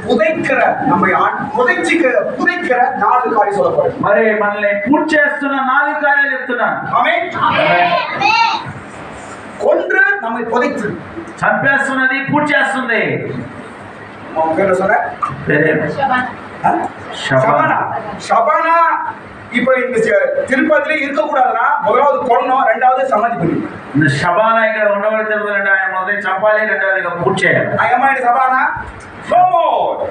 పుదైకర పుదైకర 4 కార్యాలు చెప్పబడ్డాయి. మరి మనల్ని పూర్తి చేస్తున్న 4 కార్యాలు చెప్తున్నాను. ఆమేన్. கொன்று நம்மை புதைத்து చంపేస్తున్నది, పూర్తి చేస్తుంది. பேர் சொல்ற ஷபானா. இப்போ இந்த திருப்பதில இருக்க கூடாதுன்னா முதலாவது கொல்லணும், ரெண்டாவது சமாதி பண்ணணும். இந்த ஷபானா ఇక్కడ ఉండవలసింది. ఆయన మొదట చంపాలి, రెండవదిగా పూర్తి చేయాలి. ఏమైంది ஷபானா?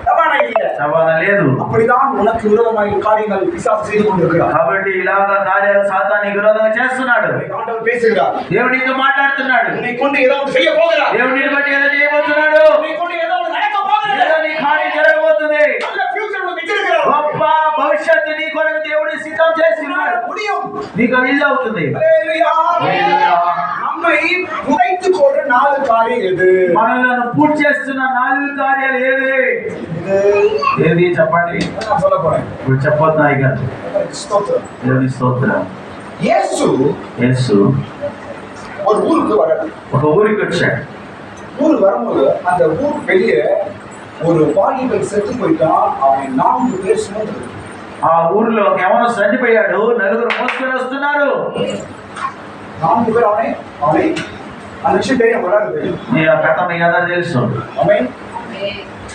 ஷபானா இல்ல, ஷபாనా లేదు. அப்படிதான் உனக்கு விரோதமாக காரியங்கள் பிசாசு செய்து கொண்டிருக்கிறார். కాబట్టి ఇలాగా కార్యాలు సాతానికి విరోధంగా చేస్తున్నాడు. ఆండவர் பேசுகிறார். దేవుడు నీతో మాట్లాడుతున్నాడు. నీ కొండ ఏదో செய்ய போகிறார். దేవుడు నిన్ను బట్టి ఏదో చేయబోతున్నాడు. నీ కొండ ఏదో நடக்க போகிறது. ఏదో నీ కార్యం జరగబోతుంది. நல்ல ఫ్యూచర్ లో వెచ్చిరుகிறாరు. గొప్ప భవిష్యత్తు నీ కొరకు దేవుడు సిద్ధం చేస్తున్నాడు. முடியும். నీకు వీలు అవుతుంది. హల్లెలూయా. நம்மை புதைத்துக் கொள்ற 4 కార్యాలు ఏది? మనల్ని పూర్తి చేస్తున్న 4 కార్యాలు ఏది? ఏది చెప్పండి. ఇప్పుడు చెప్పొద్దు ఇక. దేవుని స్తోత్రం. యేసు ஒரு ஊருக்கு வராரு. ఒక ఊరికి వచ్చాడు. ஊருக்கு வரும்போது அந்த ஊருக்கு வெளியே ஒரு வாலிபன் செத்து போயிட்டான். அவன் 4 பேர் சுமந்து. ఆ ఊర్లో ఎవరో చనిపోయాడు, 4 మోసుకొని వస్తున్నారు. 4 பேர் அவனை அந்த விஷயம் தெரியும் வராது. నీ ఆ కథ మీ అందరూ తెలుసు. ఆమేన్.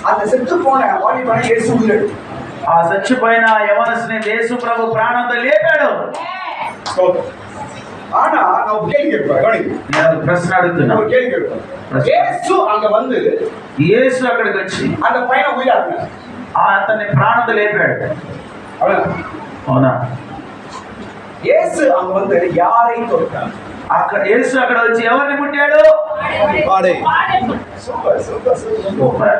அந்த செத்து போன வாலிபனை இயேசு உயிரெடு. ఆ చచ్చిపోయిన యవనస్తుని యేసు ప్రభు ప్రాణంతో లేపాడు. ஆனா நான் கேள்வி கேட்கிறேன். నేను ప్రశ్న అడుగుతున్నా. ஒரு கேள்வி கேட்கிறேன். యేసు அங்க வந்து యేసు అక్కడికి వచ్చి அந்த பையனை உயிராக்குனார். అతన్ని ప్రాణంతో లేపాడు. అవునా? యేసు அங்க வந்து யாரை தொட்டார்? అక్కడ యేసు అక్కడ వచ్చి ఎవరిని ముట్టాడు? పాడే. Super super super.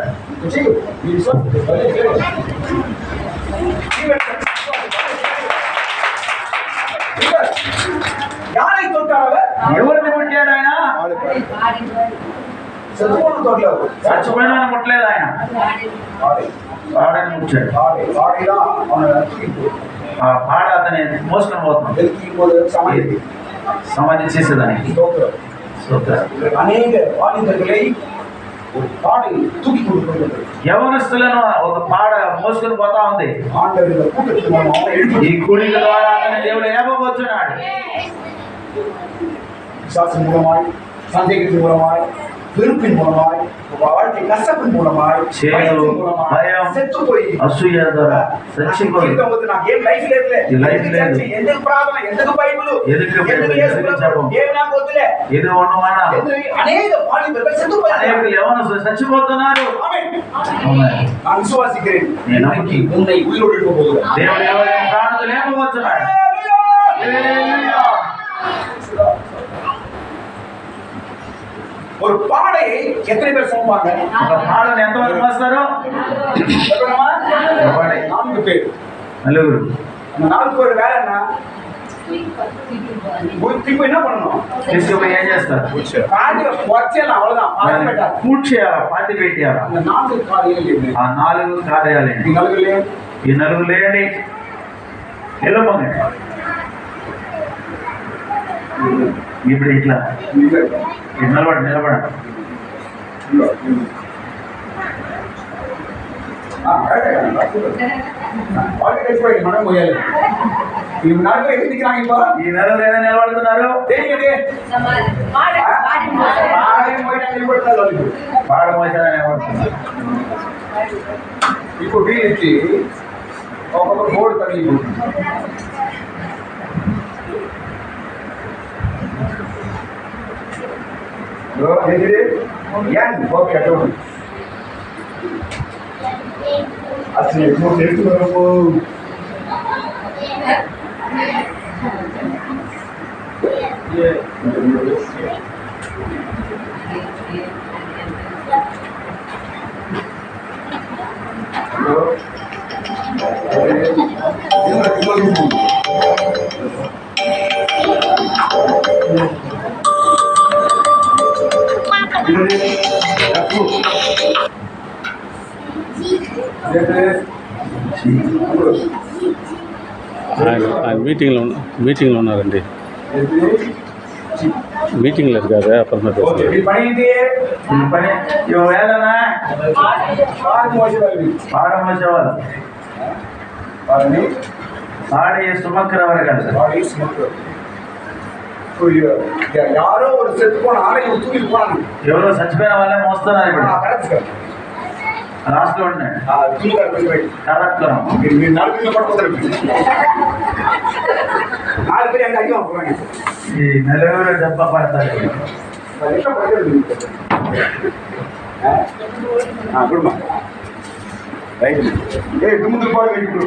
யாரை தொட்டார்? ఎవరిని ముట్టాడు ఆయన? చచ్చిపోయిన తోటలో. చచ్చిపోయిన ముట్టలేదు ఆయన. పాడని ముట్టాడు. ఆ పాడ అతని మోసుకొని పోతున్నాడు సమాధి చేసేదానికి. అనేక వాలిదర్களை ஒரு பாடை தூக்கி கொண்டு యవనస్తులను ఒక పాడ మోసుకొని పోతా ఉంది. ఈ కుడిక ద్వారా అతని దేవుడు లేపబోతున్నాడు. விசுவாசம் மூலமாய், சந்தேகத்தின் மூலமாய், வெறுப்பின் மூலமாய், வாழ்க்கை கசப்பின் மூலமாய், భయం, செத்து போய் అసూయ ద్వారా చచ్చిపోయి నాకు ఏం లైఫ్ లేదు. ఎందుకు ప్రార్థన, ఎందుకు బైబిల్, ఎందుకు యేసు ప్రభు, ఏం నాకు వద్దులే, ఇది ఉన్నవానా? అనేక వాలిబர்கள் செத்து போய் అనేక యవనస్తులు చచ్చిపోతున్నారు. ఆమేన్. நான் விசுவாசிக்கிறேன். உன்னை உயிரோடு எழுப்ப போகிறார். దేవుడు ఎవరిని ప్రాణంతో లేపబోతున్నాడు. హల్లెలూయా. ஒரு பாடையை எத்தனை பேர் சுமப்பாங்க? ఒక పాడని ఎంతమంది మోస్తారు? 4 பேர். నలుగురు. அந்த 4 பேர் வேலை என்ன? திருப்பி என்ன பண்ணணும்? తీసుకుపోయి ఏం చేస్తారు? பாடி வச்சேலாம் அவ்வளவுதான். పూర్తి చేయాలా, పాతి పెట్టేయాలా? அந்த 4 కార్యాలు. ఆ 4 కార్యాలేండి. ఈ నలుగురు లేండి. వెళ్ళమండి. ఇప్పుడు ఇట్లా నిలబడండి. ఈ నలుగురు ఏదైనా నిలబడుతున్నారు. పాడ మోసారా నిలబడుతున్నారు. ఇప్పుడు వీరికి ఒక్కొక్క బోర్డు తగిలిపోతుంది. అసలు ఎక్కువ చేస్తున్నాము. మీటింగ్లో ఉన్నారండి. மீட்டிங்கில் இருக்காரு, அப்புறமா ఓకే பேசுகிறேன். మీ పని ఏంటి ఈ పని ఇవి వేళనా పాడి మోసేవాళ్ళు పాడ మోసేవాళ్ళు వాళ్ళని పాడి సుమక్కరవరు కదా பாடி சுமக்கிறது யாரோ ஒரு செத்து போன ஆலையை தூக்கிட்டு போனாங்க ఎవరో చచ్చిపోయిన వాళ్ళే మోస్తున్నారు ఇప్పుడు కరెక్ట్ సార్ లాస్ట్ లో ఉన్నాయి తూగారు కొంచెం బయట కరెక్ట్లం మీరు నలుగురిలో పట్టుకోతారు 4 பேர் எங்க ஐயோ போவாங்க ఈ నలుగురు దెబ్బ పడతారు ఎట్లా పడతారు గుడ్ మా రైట్ ఏ ముందుకు పోయి మీకు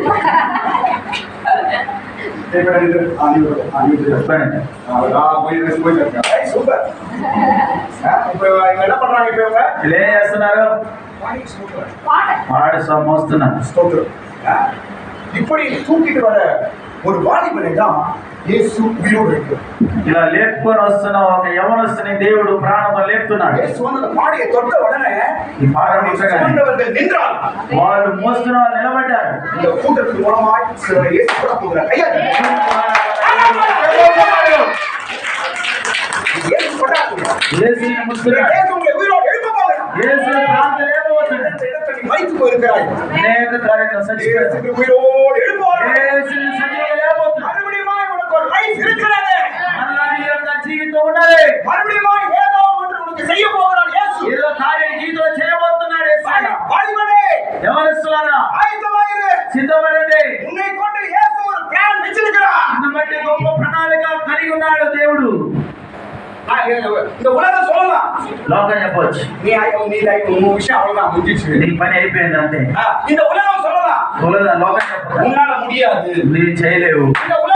సూపర్ ఇప్పుడు என்ன பண்றாங்க இப்போ இவங்க వీళ్ళు ఏం చేస్తున్నారు పాడు మోస్తున్నారు ஸ்தோத்திரம் இப்படி தூக்கிட்டு வர ஒரு வாலிபனை தான் இயேசு உயிரோடு இருக்கிறார் ఇలా లేపుకొని వస్తున్న ఒక యవనస్తుని దేవుడు ప్రాణంతో లేపుతున్నాడు இயேசு வந்து அந்த பாடியை தொட்ட உடனே ఈ పాడ ముట్టగానే சுமந்தவர்கள் நின்றார் వాళ్ళు మోస్తున్న వాళ్ళు నిలబడ్డారు இந்த கூட்டத்தின் மூலமாய் சிலரை இயேசு கூட போகிறார் ஐயா இயேசு கொண்டாடுகிறார் యేసుని ముట్టుకున్నాడు இயேசு உங்களை உயிரோடு எழுப்ப போகிறார் యేసుని ప్రాణంతో లేపబోతున్నాడు இந்த இடத்தை நீ மறித்து போயிருக்கிறாய் అనేక కార్యక్రమం సచ్చిపోయారు இயேசு உயிரோடு எழுப்புவார் యేసుని సజీవంగా లేపబోతున్నాడు மறுபடியும் உனக்கு ஒரு லைஃப் இருக்கிறது మరలా నీ యొక్క జీవితం ఉన్నది மறுபடியும் ஏதோ ஒன்று உனக்கு செய்ய போகிறார் இயேசு ఏదో కార్యం జీవితంలో చేయబోతున్నాడు యేసయ్య வாலிபனே యవనస్తులారా ஆயத்தமாயிரு సిద్ధపడండి உன்னை கொண்டு இயேசு ஒரு பிளான் வச்சிருக்கிறார் నిన్ను బట్టి గొప్ప ప్రణాళిక కలిగి ఉన్నాడు దేవుడు இந்த உலகம் சொல்லலாம் లోకం చెప్పొచ్చు நீ உன் விஷயம் அவ்வளவுதான் முடிஞ்சிச்சு నీ పని అయిపోయింది అంతే இந்த உலகம் சொல்லலாம் లోకం చెప్పదు உன்னால முடியாது నీ చేయలేవు இந்த உலகம்